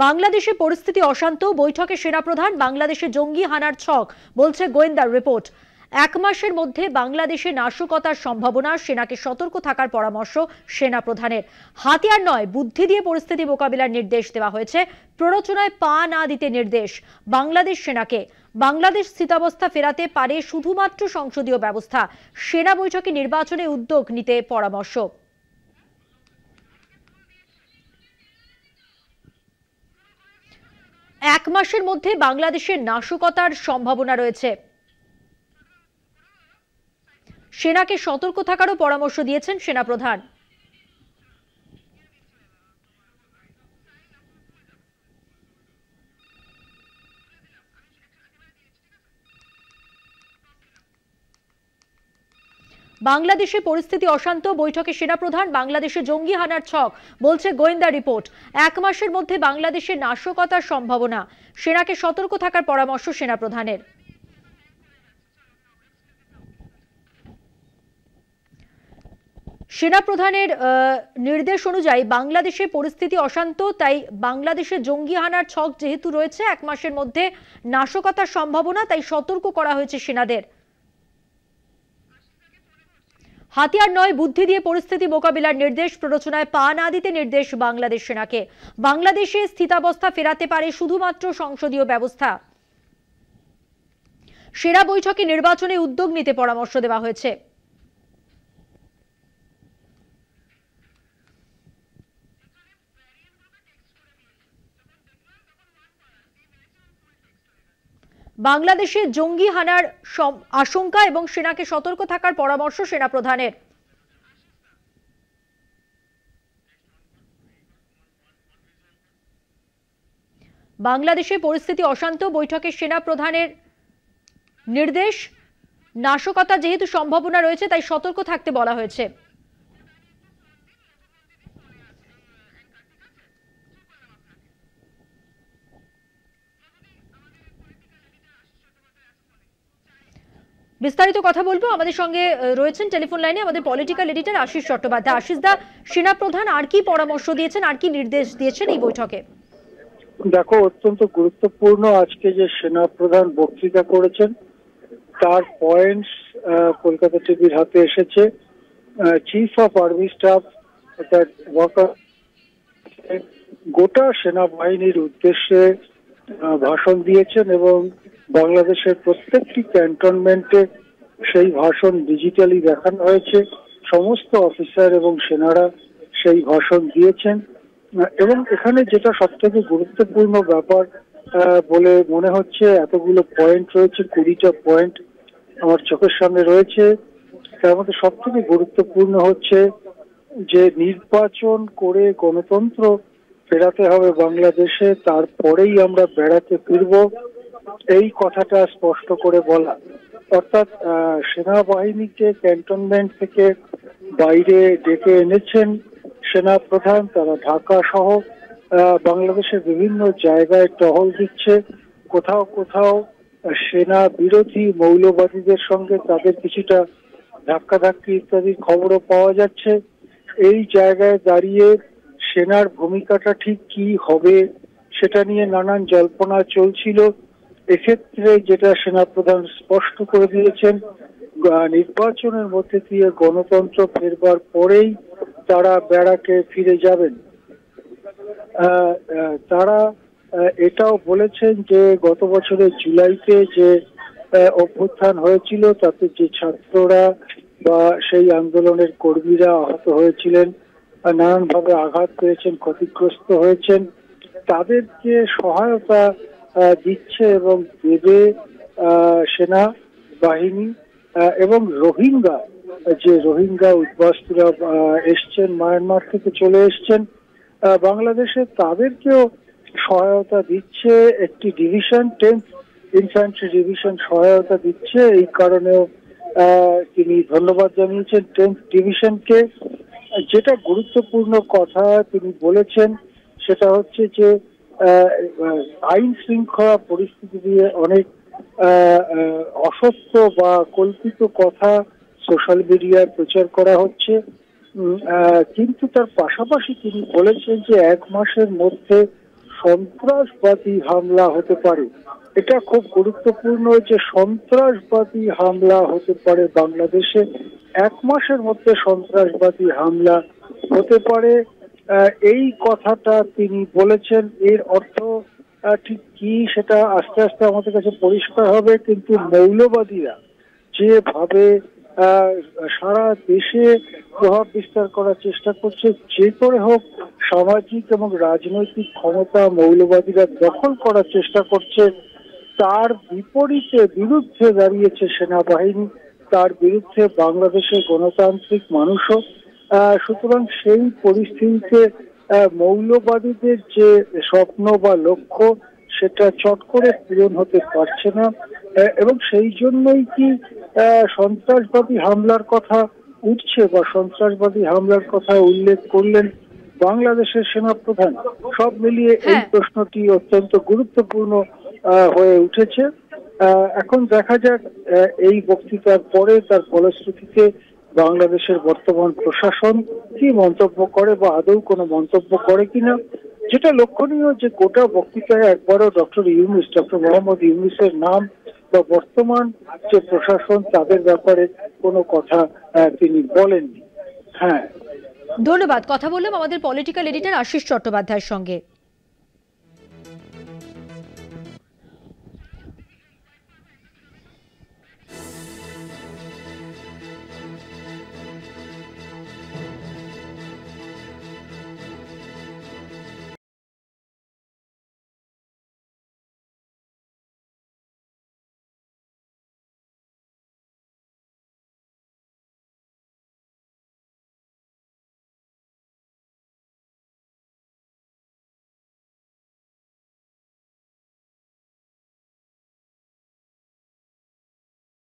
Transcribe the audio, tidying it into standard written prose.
বাংলাদেশে পরিস্থিতি অশান্ত, বৈঠকে সেনাপ্রধান, বাংলাদেশে জঙ্গি হানার ছক বলছে গোয়েন্দা রিপোর্ট। এক মাসের মধ্যে বাংলাদেশে নাশকতার সম্ভাবনা, সেনাকে সতর্ক থাকার পরামর্শ সেনাপ্রধানের। হাতিয়ার নয়, বুদ্ধি দিয়ে পরিস্থিতি মোকাবিলার নির্দেশ দেওয়া হয়েছে। প্ররোচনায় পা না দিতে নির্দেশ বাংলাদেশ সেনাকে। বাংলাদেশ স্থিতাবস্থা ফেরাতে পারে শুধুমাত্র সংসদীয় ব্যবস্থা। সেনা বৈঠকে নির্বাচনে উদ্যোগ নিতে পরামর্শ। এক মাসের মধ্যে বাংলাদেশের নাশকতার সম্ভাবনা রয়েছে। সেনাকে সতর্ক থাকারও পরামর্শ দিয়েছেন সেনাপ্রধান। বাংলাদেশে পরিস্থিতি অশান্ত, বৈঠকে সেনাপ্রধান, বাংলাদেশে জঙ্গি হানার ছক বলছে গোয়েন্দা রিপোর্ট। এক মাসের মধ্যে বাংলাদেশে নাশকতার সম্ভাবনা, সেনাকে সতর্ক থাকার পরামর্শ সেনাপ্রধানের। সেনাপ্রধানের নির্দেশ অনুযায়ী বাংলাদেশে পরিস্থিতি অশান্ত, তাই বাংলাদেশে জঙ্গি হানার ছক যেহেতু রয়েছে, এক মাসের মধ্যে নাশকতার সম্ভাবনা, তাই সতর্ক করা হয়েছে সেনাদের। হাতিয়ার নয়, বুদ্ধি দিয়ে পরিস্থিতি মোকাবিলার নির্দেশ, প্ররোচনায় পা না দিতে নির্দেশ বাংলাদেশ সেনাকে। বাংলাদেশে স্থিতাবস্থা ফেরাতে পারে শুধুমাত্র সংসদীয় ব্যবস্থা। সেনা বৈঠকে নির্বাচনে উদ্যোগ নিতে পরামর্শ দেওয়া হয়েছে। বাংলাদেশে জঙ্গি হানার আশঙ্কা এবং সেনাকে সতর্ক থাকার পরামর্শ সেনাপ্রধানের। বাংলাদেশে পরিস্থিতি অশান্ত, বৈঠকে সেনাপ্রধানের নির্দেশ। নাশকতা যেহেতু সম্ভাবনা রয়েছে, তাই সতর্ক থাকতে বলা হয়েছে। বিস্তারিত কথা বলবো, আমাদের সঙ্গে রয়েছেন টেলিফোন লাইনে আমাদের পলিটিক্যাল এডিটর আশিস চট্টোপাধ্যায়। আশিস দা, সেনাপ্রধান আর কি পরামর্শ দিয়েছেন, আর কি নির্দেশ দিয়েছেন এই বৈঠকে? দেখো, অত্যন্ত গুরুত্বপূর্ণ আজকে যে সেনাপ্রধান বক্তৃতা করেছেন তার পয়েন্টস কলকাতা টিভির হাতে এসেছে। চিফ অফ আর্মি স্টাফ অর্থাৎ গোটা সেনাবাহিনীর উদ্দেশ্যে ভাষণ দিয়েছেন এবং বাংলাদেশের প্রত্যেকটি ক্যান্টনমেন্টে সেই ভাষণ ডিজিটালি দেখানো হয়েছে। সমস্ত অফিসার এবং সেনারা সেই ভাষণ দিয়েছেন এবং এখানে যেটা সব থেকে গুরুত্বপূর্ণ ব্যাপার বলে মনে হচ্ছে, এতগুলো পয়েন্ট রয়েছে, 20টা পয়েন্ট আমার চোখের সামনে রয়েছে। তার মধ্যে সব থেকে গুরুত্বপূর্ণ হচ্ছে যে নির্বাচন করে গণতন্ত্র ফেরাতে হবে বাংলাদেশে, তারপরেই আমরা বেড়াতে ফিরবো, এই কথাটা স্পষ্ট করে বলা। অর্থাৎ সেনাবাহিনীকে ক্যান্টনমেন্ট থেকে বাইরে ডেকে এনেছেন সেনাপ্রধান। তারা ঢাকা সহ বাংলাদেশের বিভিন্ন জায়গায় টহল দিচ্ছে। কোথাও কোথাও সেনা বিরোধী মৌলবাদীদের সঙ্গে তাদের কিছুটা ধাক্কাধাক্কি ইত্যাদি খবরও পাওয়া যাচ্ছে। এই জায়গায় দাঁড়িয়ে সেনার ভূমিকাটা ঠিক কি হবে সেটা নিয়ে নানান জল্পনা চলছিল। এক্ষেত্রে যেটা সেনাপ্রধান স্পষ্ট করে দিয়েছেন, নির্বাচনের মধ্যে দিয়ে গণতন্ত্র ফেরবার পরেই তারা ব্যারাকে ফিরে যাবেন। তারা এটাও বলেছেন যে গত বছরের জুলাইতে যে অভ্যুত্থান হয়েছিল তাতে যে ছাত্ররা বা সেই আন্দোলনের কর্মীরা আহত হয়েছিলেন, নানানভাবে আঘাত পেয়েছেন, ক্ষতিগ্রস্ত হয়েছেন, তাদেরকে সহায়তা দিচ্ছে এবং দেবে সেনা বাহিনী। এবং রোহিঙ্গা উদ্বাস্তুরা এসছেন, মায়ানমার থেকে চলে এসছেন বাংলাদেশে, তাদেরকেও সহায়তা দিচ্ছে। একটি ডিভিশন, 10th ইনফ্যান্ট্রি ডিভিশন সহায়তা দিচ্ছে। এই কারণেও তিনি ধন্যবাদ জানিয়েছেন 10th ডিভিশনকে। যেটা গুরুত্বপূর্ণ কথা তিনি বলেছেন সেটা হচ্ছে যে আইন শৃঙ্খলা পরিস্থিতি দিয়ে অনেক অসত্য বা কল্পিত কথা সোশ্যাল মিডিয়ায় প্রচার করা হচ্ছে, কিন্তু তার পাশাপাশি তিনি বলেছেন যে এক মাসের মধ্যে সন্ত্রাসবাদী হামলা হতে পারে। এটা খুব গুরুত্বপূর্ণ যে সন্ত্রাসবাদী হামলা হতে পারে বাংলাদেশে, 1 মাসের মধ্যে সন্ত্রাসবাদী হামলা হতে পারে, এই কথাটা তিনি বলেছেন। এর অর্থ ঠিক কি সেটা আস্তে আস্তে আমাদের কাছে পরিষ্কার হবে, কিন্তু মৌলবাদীরা যেভাবে সারা দেশে প্রভাব বিস্তার করার চেষ্টা করছে, যে করে হোক সামাজিক এবং রাজনৈতিক ক্ষমতা মৌলবাদীরা দখল করার চেষ্টা করছে, তার বিরুদ্ধে দাঁড়িয়েছে সেনাবাহিনী, তার বিরুদ্ধে বাংলাদেশের গণতান্ত্রিক মানুষও। সুতরাং সেই পরিস্থিতিতে মৌলবাদীদের যে স্বপ্ন বা লক্ষ্য সেটা চট করে পূরণ হতে পারছে না, এবং সেই জন্যই কি সন্ত্রাসবাদী হামলার কথা উঠছে বা সন্ত্রাসবাদী হামলার কথা উল্লেখ করলেন বাংলাদেশের সেনাপ্রধান। সব মিলিয়ে এই প্রশ্নটি অত্যন্ত গুরুত্বপূর্ণ হয়ে উঠেছে। এখন দেখা যাক এই বক্তৃতার পরে তার ফলশ্রুতিতে বাংলাদেশের বর্তমান প্রশাসন কি মন্তব্য করে বা আদৌ কোনো মন্তব্য করে কিনা। যেটা লক্ষণীয় যে গোটা বক্তৃতায় একবারও ডক্টর মোহাম্মদ ইউনূসের নাম বা বর্তমান যে প্রশাসন তাদের ব্যাপারে কোনো কথা তিনি বলেননি। হ্যাঁ, ধন্যবাদ। কথা বললাম আমাদের পলিটিক্যাল এডিটর আশিস চট্টোপাধ্যায়ের সঙ্গে।